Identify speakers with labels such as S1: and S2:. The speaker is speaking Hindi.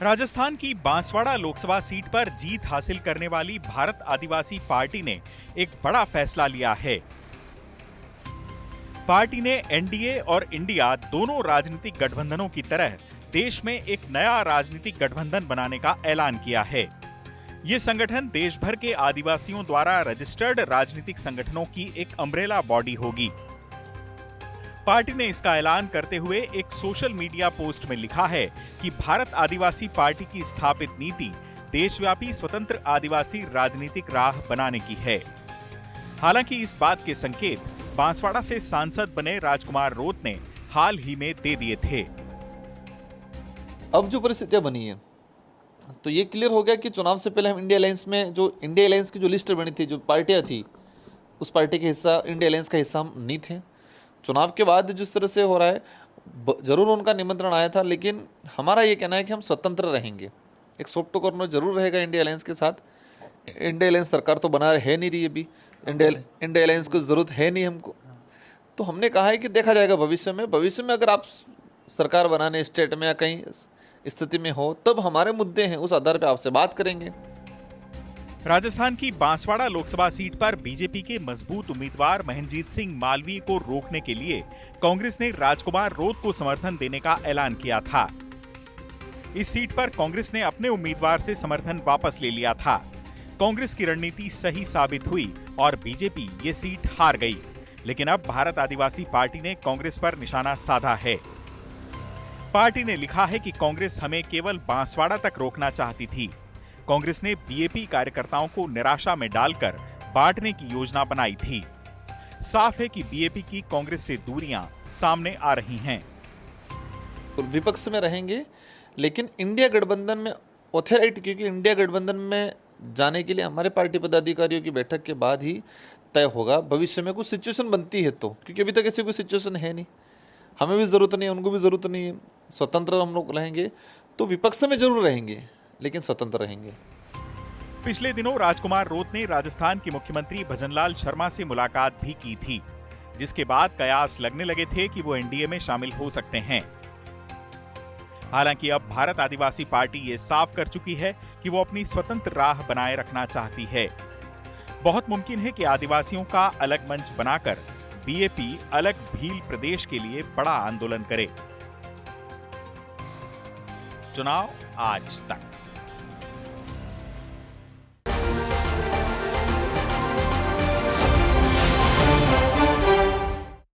S1: राजस्थान की बांसवाड़ा लोकसभा सीट पर जीत हासिल करने वाली भारत आदिवासी पार्टी ने एक बड़ा फैसला लिया है। पार्टी ने एनडीए और इंडिया दोनों राजनीतिक गठबंधनों की तरह देश में एक नया राजनीतिक गठबंधन बनाने का ऐलान किया है। ये संगठन देश भर के आदिवासियों द्वारा रजिस्टर्ड राजनीतिक संगठनों की एक अम्ब्रेला बॉडी होगी। पार्टी ने इसका ऐलान करते हुए एक सोशल मीडिया पोस्ट में लिखा है कि भारत आदिवासी पार्टी की स्थापित नीति देशव्यापी स्वतंत्र आदिवासी राजनीतिक राह बनाने की है। हालांकि इस बात के संकेत बांसवाड़ा से सांसद बने राजकुमार रोत ने हाल ही में दे दिए थे।
S2: अब जो परिस्थितियां बनी है तो ये क्लियर हो गया कि चुनाव से पहले हम इंडिया अलायंस की जो लिस्ट बनी थी, जो पार्टियां थी, उस पार्टी के हिस्सा, इंडिया अलायंस का हिस्सा हम नहीं थे। चुनाव के बाद जिस तरह से हो रहा है, जरूर उनका निमंत्रण आया था, लेकिन हमारा ये कहना है कि हम स्वतंत्र रहेंगे। एक सॉफ्ट कॉर्नर जरूर रहेगा इंडिया अलायंस के साथ। इंडिया अलायंस सरकार तो बना है नहीं रही, अभी इंडिया अलायंस को जरूरत है नहीं हमको। तो हमने कहा है कि देखा जाएगा भविष्य में अगर आप सरकार बनाने स्टेट में या कहीं स्थिति में हो, तब हमारे मुद्दे हैं, उस आधार पर आपसे बात करेंगे।
S1: राजस्थान की बांसवाड़ा लोकसभा सीट पर बीजेपी के मजबूत उम्मीदवार महेंद्रजीत सिंह मालवीय को रोकने के लिए कांग्रेस ने राजकुमार रोत को समर्थन देने का ऐलान किया था। इस सीट पर कांग्रेस ने अपने उम्मीदवार से समर्थन वापस ले लिया था। कांग्रेस की रणनीति सही साबित हुई और बीजेपी ये सीट हार गई। लेकिन अब भारत आदिवासी पार्टी ने कांग्रेस पर निशाना साधा है। पार्टी ने लिखा है कि कांग्रेस हमें केवल बांसवाड़ा तक रोकना चाहती थी। कांग्रेस ने बीएपी कार्यकर्ताओं को निराशा में डालकर बांटने की योजना बनाई थी। साफ है कि बीएपी की कांग्रेस से दूरियां सामने आ रही हैं।
S2: विपक्ष में रहेंगे, लेकिन इंडिया गठबंधन में ऑथोरिटी, क्योंकि इंडिया गठबंधन में जाने के लिए हमारे पार्टी पदाधिकारियों की बैठक के बाद ही तय होगा। भविष्य में कुछ सिचुएशन बनती है तो, क्योंकि अभी तक ऐसी कोई सिचुएशन है नहीं, हमें भी जरूरत नहीं है, उनको भी जरूरत नहीं है। स्वतंत्र हम लोग रहेंगे तो विपक्ष में जरूर रहेंगे, लेकिन स्वतंत्र रहेंगे।
S1: पिछले दिनों राजकुमार रोत ने राजस्थान के मुख्यमंत्री भजनलाल शर्मा से मुलाकात भी की थी, जिसके बाद कयास लगने लगे थे कि वो एनडीए में शामिल हो सकते हैं। हालांकि अब भारत आदिवासी पार्टी ये साफ कर चुकी है कि वो अपनी स्वतंत्र राह बनाए रखना चाहती है। बहुत मुमकिन है कि आदिवासियों का अलग मंच बनाकर बीएपी अलग भील प्रदेश के लिए बड़ा आंदोलन करे। चुनाव आज तक।